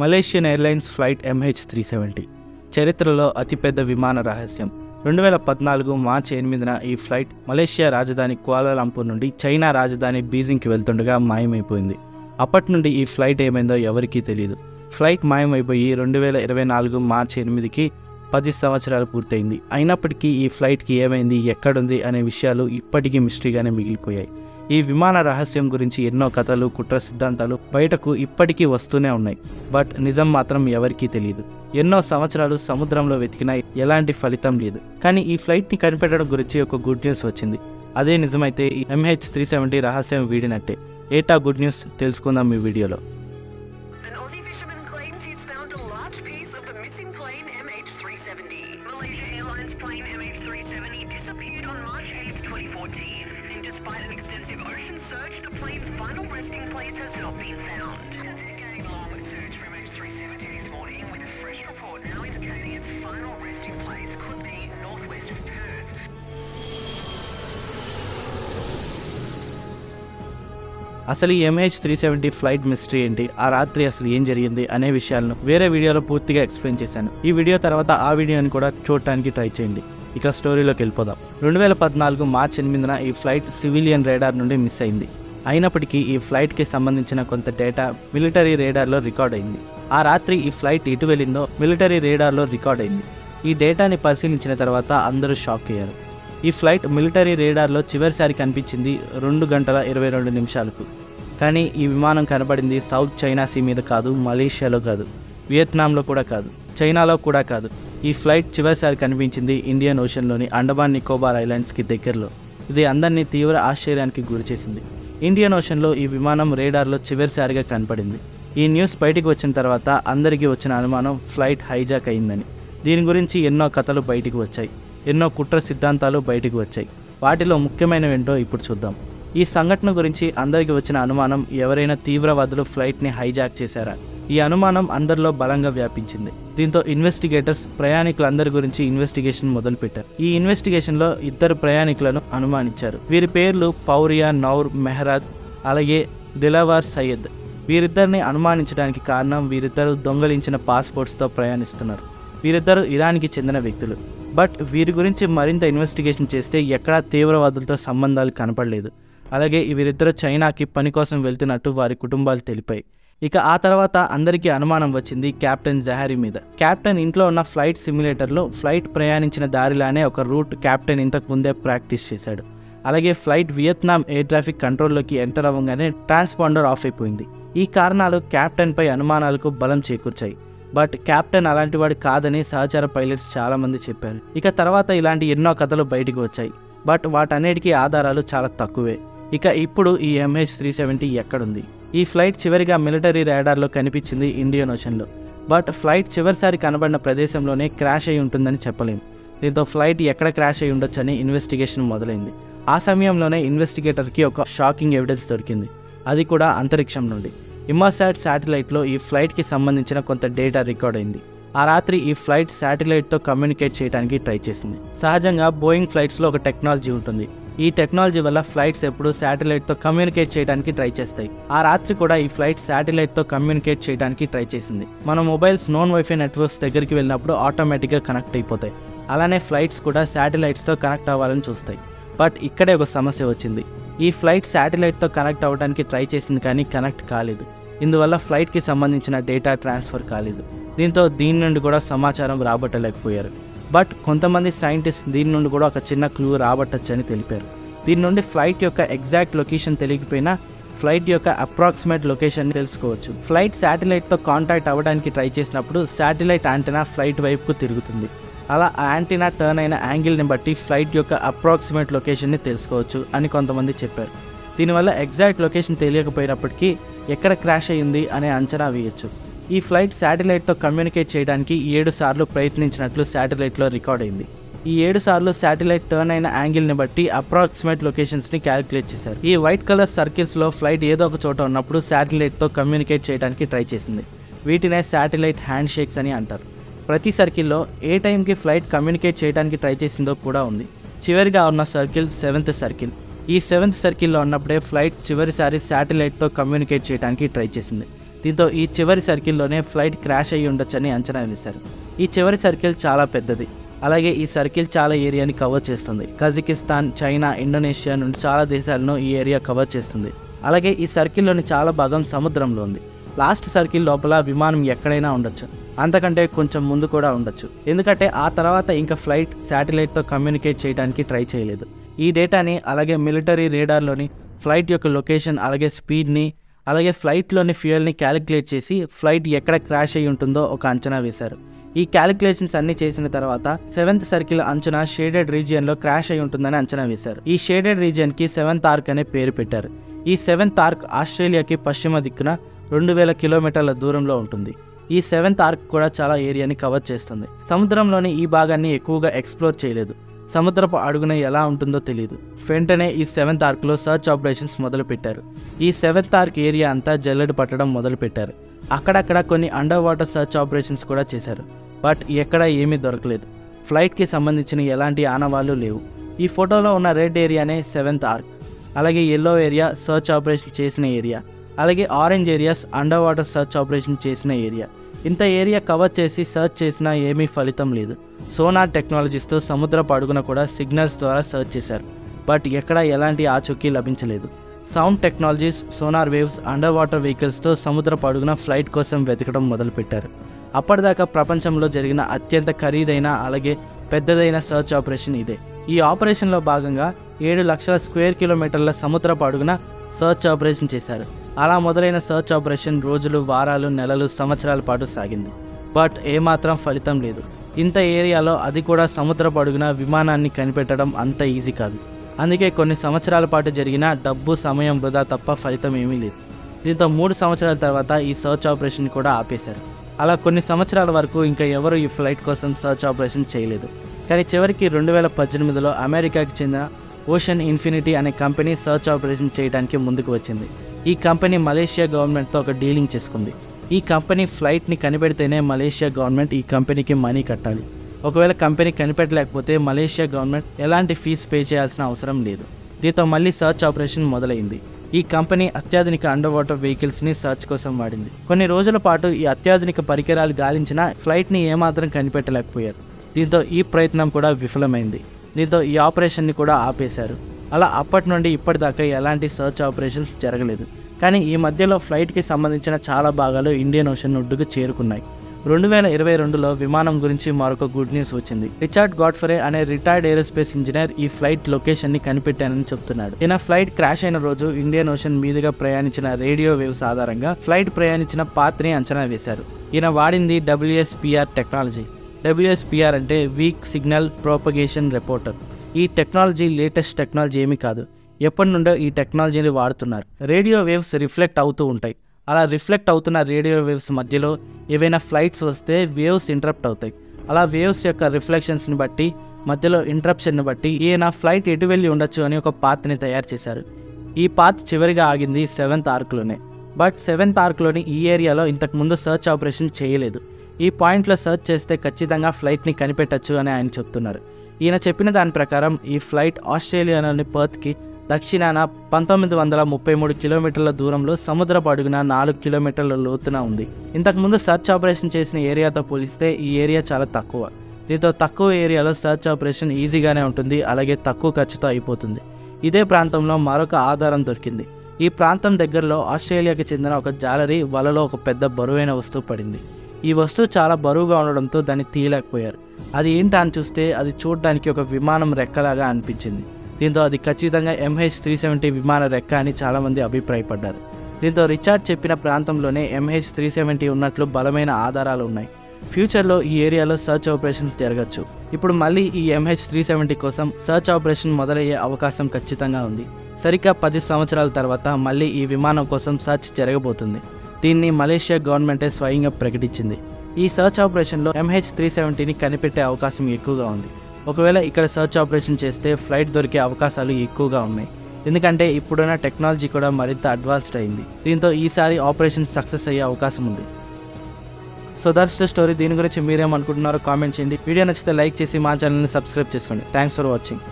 Malaysian airlines flight MH370 చరిత్రలో అతిపెద్ద విమాన రహస్యం. 2014 మార్చి 8న ఈ ఫ్లైట్ మలేషియా రాజధాని కులాలంపూర్ నుండి చైనా రాజధాని బీజింగ్కి వెళ్తుండగా మాయమైపోయింది. అప్పటి నుండి ఈ ఫ్లైట్ ఏమైందో ఎవరికీ తెలియదు. ఫ్లైట్ మాయమైపోయి 2024 మార్చి 8కి 10 సంవత్సరాలు పూర్తయింది. అయినప్పటికీ ఈ ఫ్లైట్కి ఏమైంది, ఎక్కడుంది అనే విషయాలు ఇప్పటికీ మిస్టరీగానే మిగిలిపోయాయి. ఈ విమాన రహస్యం గురించి ఎన్నో కథలు, కుట్ర సిద్ధాంతాలు బయటకు ఇప్పటికీ వస్తూనే ఉన్నాయి. బట్ నిజం మాత్రం ఎవరికీ తెలియదు. ఎన్నో సంవత్సరాలు సముద్రంలో వెతికినా ఎలాంటి ఫలితం లేదు. కానీ ఈ ఫ్లైట్ని కనిపెట్టడం గురించి ఒక గుడ్ న్యూస్ వచ్చింది. అదే నిజమైతే ఈ MH370 రహస్యం వీడినట్టే. ఏటా గుడ్ న్యూస్ తెలుసుకుందాం ఈ వీడియోలో. Despite an extensive ocean search, the plane's final resting place has not been found. A decade-long search for MH370 this morning, with a fresh report now indicating its final resting place could be northwest of Perth. అసలు ఈ MH370 flight mystery ఏంటి, ఆ రాత్రి అసలు ఏం జరిగింది అనే విషయాలను వేరే వీడియోలో పూర్తిగా ఎక్స్ప్లెయిన్ చేశాను. ఈ వీడియో తర్వాత ఆ వీడియోని కూడా చూడటానికి ట్రై చేయండి. ఇక స్టోరీలోకి వెళ్ళిపోదాం. 2014 మార్చి 8న ఈ ఫ్లైట్ సివిలియన్ రేడార్ నుండి మిస్ అయింది. అయినప్పటికీ ఈ ఫ్లైట్కి సంబంధించిన కొంత డేటా మిలిటరీ రేడార్లో రికార్డ్ అయింది. ఆ రాత్రి ఈ ఫ్లైట్ ఎటు వెళ్ళిందో మిలిటరీ రేడార్లో రికార్డ్ అయింది. ఈ డేటాని పరిశీలించిన తర్వాత అందరూ షాక్ అయ్యారు. ఈ ఫ్లైట్ మిలిటరీ రేడార్లో చివరిసారి కనిపించింది 2 గంటల 22 నిమిషాలకు. కానీ ఈ విమానం కనబడింది సౌత్ చైనా సీ మీద కాదు, మలేషియాలో కాదు, వియత్నాంలో కూడా కాదు, చైనాలో కూడా కాదు. ఈ ఫ్లైట్ చివరిసారి కనిపించింది ఇండియన్ ఓషన్లోని అండమాన్ నికోబార్ ఐలాండ్స్కి దగ్గరలో. ఇది అందరినీ తీవ్ర ఆశ్చర్యానికి గురిచేసింది. ఇండియన్ ఓషన్లో ఈ విమానం రేడార్లో చివరిసారిగా కనపడింది. ఈ న్యూస్ బయటికి వచ్చిన తర్వాత అందరికీ వచ్చిన అనుమానం ఫ్లైట్ హైజాక్ అయిందని. దీని గురించి ఎన్నో కథలు బయటికి వచ్చాయి, ఎన్నో కుట్ర సిద్ధాంతాలు బయటికి వచ్చాయి. వాటిలో ముఖ్యమైనవేంటో ఇప్పుడు చూద్దాం. ఈ సంఘటన గురించి అందరికీ వచ్చిన అనుమానం, ఎవరైనా తీవ్రవాదులు ఫ్లైట్ని హైజాక్ చేశారా? ఈ అనుమానం అందరిలో బలంగా వ్యాపించింది. దీంతో ఇన్వెస్టిగేటర్స్ ప్రయాణికులందరి గురించి ఇన్వెస్టిగేషన్ మొదలుపెట్టారు. ఈ ఇన్వెస్టిగేషన్లో 2 ప్రయాణికులను అనుమానించారు. వీరి పేర్లు పౌరియా నౌర్ మెహ్రాద్, అలాగే దిలావర్ సయ్యద్. వీరిద్దరిని అనుమానించడానికి కారణం, వీరిద్దరూ దొంగలించిన పాస్పోర్ట్స్తో ప్రయాణిస్తున్నారు. వీరిద్దరూ ఇరాన్కి చెందిన వ్యక్తులు. బట్ వీరి గురించి మరింత ఇన్వెస్టిగేషన్ చేస్తే ఎక్కడా తీవ్రవాదులతో సంబంధాలు కనపడలేదు. అలాగే వీరిద్దరూ చైనాకి పని కోసం వెళ్తున్నట్టు వారి కుటుంబాలు తెలిపాయి. ఇక ఆ తర్వాత అందరికీ అనుమానం వచ్చింది కెప్టెన్ జహారీ మీద. కెప్టెన్ ఇంట్లో ఉన్న ఫ్లైట్ సిమ్యులేటర్లో ఫ్లైట్ ప్రయాణించిన దారిలానే ఒక రూట్ కెప్టెన్ ఇంతకు ముందే ప్రాక్టీస్ చేశాడు. అలాగే ఫ్లైట్ వియత్నాం ఎయిర్ ట్రాఫిక్ కంట్రోల్లోకి ఎంటర్ అవ్వగానే ట్రాన్స్పాండర్ ఆఫ్ అయిపోయింది. ఈ కారణాలు కెప్టెన్పై అనుమానాలకు బలం చేకూర్చాయి. బట్ కెప్టెన్ అలాంటి వాడు కాదని సహచర పైలట్స్ చాలామంది చెప్పారు. ఇక తర్వాత ఇలాంటి ఎన్నో కథలు బయటకు వచ్చాయి. బట్ వాటన్నిటికీ ఆధారాలు చాలా తక్కువే. ఇక ఇప్పుడు ఈ MH370 ఎక్కడుంది? ఈ ఫ్లైట్ చివరిగా మిలిటరీ రాడార్లో కనిపించింది ఇండియన్ ఓషన్లో. బట్ ఫ్లైట్ చివరిసారి కనబడిన ప్రదేశంలోనే క్రాష్ అయి ఉంటుందని చెప్పలేం. దీంతో ఫ్లైట్ ఎక్కడ క్రాష్ అయి ఉండొచ్చని ఇన్వెస్టిగేషన్ మొదలైంది. ఆ సమయంలోనే ఇన్వెస్టిగేటర్కి ఒక షాకింగ్ ఎవిడెన్స్ దొరికింది. అది కూడా అంతరిక్షం నుండి. ఇమాసాట్ శాటిలైట్లో ఈ ఫ్లైట్కి సంబంధించిన కొంత డేటా రికార్డ్ అయింది. ఆ రాత్రి ఈ ఫ్లైట్ శాటిలైట్తో కమ్యూనికేట్ చేయడానికి ట్రై చేసింది. సహజంగా బోయింగ్ ఫ్లైట్స్లో ఒక టెక్నాలజీ ఉంటుంది. ఈ టెక్నాలజీ వల్ల ఫ్లైట్స్ ఎప్పుడు శాటిలైట్తో కమ్యూనికేట్ చేయడానికి ట్రై చేస్తాయి. ఆ రాత్రి కూడా ఈ ఫ్లైట్ శాటిలైట్తో కమ్యూనికేట్ చేయడానికి ట్రై చేసింది. మన మొబైల్స్ నాన్ వైఫై నెట్వర్క్స్ దగ్గరికి వెళ్ళినప్పుడు ఆటోమేటిక్గా కనెక్ట్ అయిపోతాయి. అలానే ఫ్లైట్స్ కూడా శాటిలైట్స్తో కనెక్ట్ అవ్వాలని చూస్తాయి. బట్ ఇక్కడే ఒక సమస్య వచ్చింది. ఈ ఫ్లైట్ శాటిలైట్తో కనెక్ట్ అవ్వడానికి ట్రై చేసింది కానీ కనెక్ట్ కాలేదు. ఇందువల్ల ఫ్లైట్కి సంబంధించిన డేటా ట్రాన్స్ఫర్ కాలేదు. దీంతో దీని నుండి కూడా సమాచారం రాబట్టలేకపోయారు. బట్ కొంతమంది సైంటిస్ట్ దీని నుండి కూడా ఒక చిన్న క్లూ రాబట్టచ్చని తెలిపారు. దీని నుండి ఫ్లైట్ యొక్క ఎగ్జాక్ట్ లొకేషన్ తెలియకపోయినా ఫ్లైట్ యొక్క అప్రాక్సిమేట్ లొకేషన్ తెలుసుకోవచ్చు. ఫ్లైట్ శాటిలైట్తో కాంటాక్ట్ అవ్వడానికి ట్రై చేసినప్పుడు శాటిలైట్ యాంటెనా ఫ్లైట్ వైపుకు తిరుగుతుంది. అలా ఆ యాంటెనా టర్న్ అయిన యాంగిల్ని బట్టి ఫ్లైట్ యొక్క అప్రాక్సిమేట్ లొకేషన్ని తెలుసుకోవచ్చు అని కొంతమంది చెప్పారు. దీనివల్ల ఎగ్జాక్ట్ లొకేషన్ తెలియకపోయినప్పటికీ ఎక్కడ క్రాష్ అయ్యింది అనే అంచనా వేయచ్చు. ఈ ఫ్లైట్ శాటిలైట్తో కమ్యూనికేట్ చేయడానికి 7 సార్లు ప్రయత్నించినట్లు శాటిలైట్లో రికార్డ్ అయింది. ఈ 7 సార్లు శాటిలైట్ టర్న్ అయిన యాంగిల్ని బట్టి అప్రాక్సిమేట్ లొకేషన్స్ని క్యాలిక్యులేట్ చేశారు. ఈ వైట్ కలర్ సర్కిల్స్లో ఫ్లైట్ ఏదో ఒక చోట ఉన్నప్పుడు శాటిలైట్తో కమ్యూనికేట్ చేయడానికి ట్రై చేసింది. వీటినే శాటిలైట్ హ్యాండ్ షేక్స్ అని అంటారు. ప్రతి సర్కిల్లో ఏ టైంకి ఫ్లైట్ కమ్యూనికేట్ చేయడానికి ట్రై చేసిందో కూడా ఉంది. చివరిగా ఉన్న సర్కిల్ 7th సర్కిల్. ఈ 7th సర్కిల్లో ఉన్నప్పుడే ఫ్లైట్ చివరిసారి శాటిలైట్తో కమ్యూనికేట్ చేయడానికి ట్రై చేసింది. దీంతో ఈ చివరి సర్కిల్లోనే ఫ్లైట్ క్రాష్ అయ్యి ఉండొచ్చని అంచనా వేశారు. ఈ చివరి సర్కిల్ చాలా పెద్దది. అలాగే ఈ సర్కిల్ చాలా ఏరియాని కవర్ చేస్తుంది. కజకిస్తాన్, చైనా, ఇండోనేషియా నుండి చాలా దేశాలను ఈ ఏరియా కవర్ చేస్తుంది. అలాగే ఈ సర్కిల్లోని చాలా భాగం సముద్రంలో ఉంది. లాస్ట్ సర్కిల్ లోపల విమానం ఎక్కడైనా ఉండొచ్చు, అంతకంటే కొంచెం ముందు కూడా ఉండొచ్చు. ఎందుకంటే ఆ తర్వాత ఇంకా ఫ్లైట్ శాటిలైట్తో కమ్యూనికేట్ చేయడానికి ట్రై చేయలేదు. ఈ డేటాని అలాగే మిలిటరీ రేడార్లోని ఫ్లైట్ యొక్క లొకేషన్, అలాగే స్పీడ్ని, అలాగే ఫ్లైట్లోని ఫ్యూయల్ని క్యాలిక్యులేట్ చేసి ఫ్లైట్ ఎక్కడ క్రాష్ అయ్యి ఉంటుందో ఒక అంచనా వేశారు. ఈ క్యాలిక్యులేషన్స్ అన్ని చేసిన తర్వాత 7th సర్కిల్ అంచున షేడెడ్ రీజియన్లో క్రాష్ అయి ఉంటుందని అంచనా వేశారు. ఈ షేడెడ్ రీజియన్కి 7th ఆర్క్ అనే పేరు పెట్టారు. ఈ 7th ఆర్క్ ఆస్ట్రేలియాకి పశ్చిమ దిక్కున 2000 కిలోమీటర్ల దూరంలో ఉంటుంది. ఈ 7th ఆర్క్ కూడా చాలా ఏరియాని కవర్ చేస్తుంది. సముద్రంలోని ఈ భాగాన్ని ఎక్కువగా ఎక్స్ప్లోర్ చేయలేదు. సముద్రపు అడుగున ఎలా ఉంటుందో తెలియదు. వెంటనే ఈ 7th ఆర్క్లో సర్చ్ ఆపరేషన్స్ మొదలుపెట్టారు. ఈ 7th ఆర్క్ ఏరియా అంతా జల్లెడు పట్టడం మొదలుపెట్టారు. అక్కడక్కడ కొన్ని అండర్ వాటర్ సర్చ్ ఆపరేషన్స్ కూడా చేశారు. బట్ ఎక్కడా ఏమీ దొరకలేదు. ఫ్లైట్కి సంబంధించిన ఎలాంటి ఆనవాళ్ళు లేవు. ఈ ఫోటోలో ఉన్న రెడ్ ఏరియానే 7th ఆర్క్. అలాగే ఎల్లో ఏరియా సర్చ్ ఆపరేషన్ చేసిన ఏరియా, అలాగే orange areas under water search operation చేసిన ఏరియా. ఇంత ఏరియా కవర్ చేసి సర్చ్ చేసినా ఏమీ ఫలితం లేదు. సోనార్ టెక్నాలజీస్తో సముద్రపు అడుగున కూడా సిగ్నల్స్ ద్వారా సర్చ్ చేశారు. బట్ ఎక్కడ ఎలాంటి ఆచూకీ లభించలేదు. Sound technologies, sonar waves, under water వెహికల్స్తో సముద్రపు అడుగున ఫ్లైట్ కోసం వెతకడం మొదలుపెట్టారు. అప్పటిదాకా ప్రపంచంలో జరిగిన అత్యంత ఖరీదైన అలాగే పెద్దదైన సర్చ్ ఆపరేషన్ ఇదే. ఈ ఆపరేషన్లో భాగంగా 7 లక్షల స్క్వేర్ కిలోమీటర్ల సముద్రపు అడుగున సర్చ్ ఆపరేషన్ చేశారు. అలా మొదలైన సర్చ్ ఆపరేషన్ రోజులు, వారాలు, నెలలు, సంవత్సరాల పాటు సాగింది. బట్ ఏమాత్రం ఫలితం లేదు. ఇంత ఏరియాలో, అది కూడా సముద్రపు అడుగున విమానాన్ని కనిపెట్టడం అంత ఈజీ కాదు. అందుకే కొన్ని సంవత్సరాల పాటు జరిగిన డబ్బు, సమయం వృధా తప్ప ఫలితం ఏమీ లేదు. దీంతో 3 సంవత్సరాల తర్వాత ఈ సర్చ్ ఆపరేషన్ కూడా ఆపేశారు. అలా కొన్ని సంవత్సరాల వరకు ఇంకా ఎవరు ఈ ఫ్లైట్ కోసం సర్చ్ ఆపరేషన్ చేయలేదు. కానీ చివరికి 2018లో అమెరికాకి చెందిన ఓషన్ ఇన్ఫినిటీ అనే కంపెనీ సర్చ్ ఆపరేషన్ చేయడానికి ముందుకు వచ్చింది. ఈ కంపెనీ మలేషియా గవర్నమెంట్తో ఒక డీలింగ్ చేసుకుంది. ఈ కంపెనీ ఫ్లైట్ని కనిపెడితేనే మలేషియా గవర్నమెంట్ ఈ కంపెనీకి మనీ కట్టాలి. ఒకవేళ కంపెనీ కనిపెట్టలేకపోతే మలేషియా గవర్నమెంట్ ఎలాంటి ఫీజు పే చేయాల్సిన అవసరం లేదు. దీంతో మళ్ళీ సర్చ్ ఆపరేషన్ మొదలైంది. ఈ కంపెనీ అత్యాధునిక అండర్ వాటర్ వెహికల్స్ని సర్చ్ కోసం వాడింది. కొన్ని రోజుల పాటు ఈ అత్యాధునిక పరికరాలు గాలించినా ఫ్లైట్ని ఏమాత్రం కనిపెట్టలేకపోయారు. దీంతో ఈ ప్రయత్నం కూడా విఫలమైంది. దీంతో ఈ ఆపరేషన్ని కూడా ఆపేశారు. అలా అప్పటి నుండి ఇప్పటిదాకా ఎలాంటి సర్చ్ ఆపరేషన్స్ జరగలేదు. కానీ ఈ మధ్యలో ఫ్లైట్కి సంబంధించిన చాలా భాగాలు ఇండియన్ ఓషన్ ఒడ్డుకు చేరుకున్నాయి. 2022లో విమానం గురించి మరొక గుడ్ న్యూస్ వచ్చింది. రిచర్డ్ గాడ్ఫ్రే అనే రిటైర్డ్ ఏరోస్పేస్ ఇంజనీర్ ఈ ఫ్లైట్ లొకేషన్ని కనిపెట్టానని చెప్తున్నాడు. ఈయన ఫ్లైట్ క్రాష్ అయిన రోజు ఇండియన్ ఓషన్ మీదుగా ప్రయాణించిన రేడియో వేవ్స్ ఆధారంగా ఫ్లైట్ ప్రయాణించిన పాత్ని అంచనా వేశారు. ఈయన వాడింది WSPR టెక్నాలజీ. WSPR అంటే వీక్ సిగ్నల్ ప్రోపగేషన్ రిపోర్టర్. ఈ టెక్నాలజీ లేటెస్ట్ టెక్నాలజీ ఏమీ కాదు. ఎప్పటి నుండో ఈ టెక్నాలజీని వాడుతున్నారు. రేడియో వేవ్స్ రిఫ్లెక్ట్ అవుతూ ఉంటాయి. అలా రిఫ్లెక్ట్ అవుతున్న రేడియో వేవ్స్ మధ్యలో ఏవైనా ఫ్లైట్స్ వస్తే వేవ్స్ ఇంటరప్ట్ అవుతాయి. అలా వేవ్స్ యొక్క రిఫ్లెక్షన్స్ని బట్టి, మధ్యలో ఇంటరప్షన్ని బట్టి ఈయన ఫ్లైట్ ఎటు వెళ్ళి ఉండొచ్చు అని ఒక పాత్ని తయారు చేశారు. ఈ పాత్ చివరిగా ఆగింది 7th ఆర్క్లోనే. బట్ 7th ఆర్క్లోని ఈ ఏరియాలో ఇంతకుముందు సర్చ్ ఆపరేషన్ చేయలేదు. ఈ పాయింట్లో సర్చ్ చేస్తే ఖచ్చితంగా ఫ్లైట్ని కనిపెట్టచ్చు అని ఆయన చెప్తున్నారు. ఈయన చెప్పిన దాని ప్రకారం ఈ ఫ్లైట్ ఆస్ట్రేలియాలోని పర్త్కి దక్షిణాన 1933 కిలోమీటర్ల దూరంలో సముద్రపు అడుగున 4 కిలోమీటర్ల లోతున ఉంది. ఇంతకుముందు సర్చ్ ఆపరేషన్ చేసిన ఏరియాతో పోలిస్తే ఈ ఏరియా చాలా తక్కువ. దీంతో తక్కువ ఏరియాలో సర్చ్ ఆపరేషన్ ఈజీగానే ఉంటుంది, అలాగే తక్కువ ఖర్చుతో అయిపోతుంది. ఇదే ప్రాంతంలో మరొక ఆధారం దొరికింది. ఈ ప్రాంతం దగ్గరలో ఆస్ట్రేలియాకి చెందిన ఒక జాలరీ వలలో ఒక పెద్ద బరువైన వస్తువు పడింది. ఈ వస్తువు చాలా బరువుగా ఉండడంతో దాన్ని తీయలేకపోయారు. అది ఏంటా అని చూస్తే అది చూడడానికి ఒక విమానం రెక్కలాగా అనిపించింది. దీంతో అది ఖచ్చితంగా MH370 విమాన రెక్క అని చాలామంది అభిప్రాయపడ్డారు. దీంతో రిచర్డ్ చెప్పిన ప్రాంతంలోనే MH370 ఉన్నట్లు బలమైన ఆధారాలు ఉన్నాయి. ఫ్యూచర్లో ఈ ఏరియాలో సర్చ్ ఆపరేషన్స్ జరగచ్చు. ఇప్పుడు మళ్ళీ ఈ MH370 కోసం సర్చ్ ఆపరేషన్ మొదలయ్యే అవకాశం ఖచ్చితంగా ఉంది. సరిగ్గా 10 సంవత్సరాల తర్వాత మళ్ళీ ఈ విమానం కోసం సర్చ్ జరగబోతుంది. దీన్ని మలేషియా గవర్నమెంటే స్వయంగా ప్రకటించింది. ఈ సర్చ్ ఆపరేషన్లో MH370ని కనిపెట్టే అవకాశం ఎక్కువగా ఉంది. ఒకవేళ ఇక్కడ సర్చ్ ఆపరేషన్ చేస్తే ఫ్లైట్ దొరికే అవకాశాలు ఎక్కువగా ఉన్నాయి. ఎందుకంటే ఇప్పుడున్న టెక్నాలజీ కూడా మరింత అడ్వాన్స్డ్ అయింది. దీంతో ఈసారి ఆపరేషన్ సక్సెస్ అయ్యే అవకాశం ఉంది. So that's the story. దీని గురించి మీరేమనుకుంటున్నారో కామెంట్ చేయండి. వీడియో నచ్చితే లైక్ చేసి మా ఛానల్ని సబ్స్క్రైబ్ చేసుకోండి. Thanks for watching.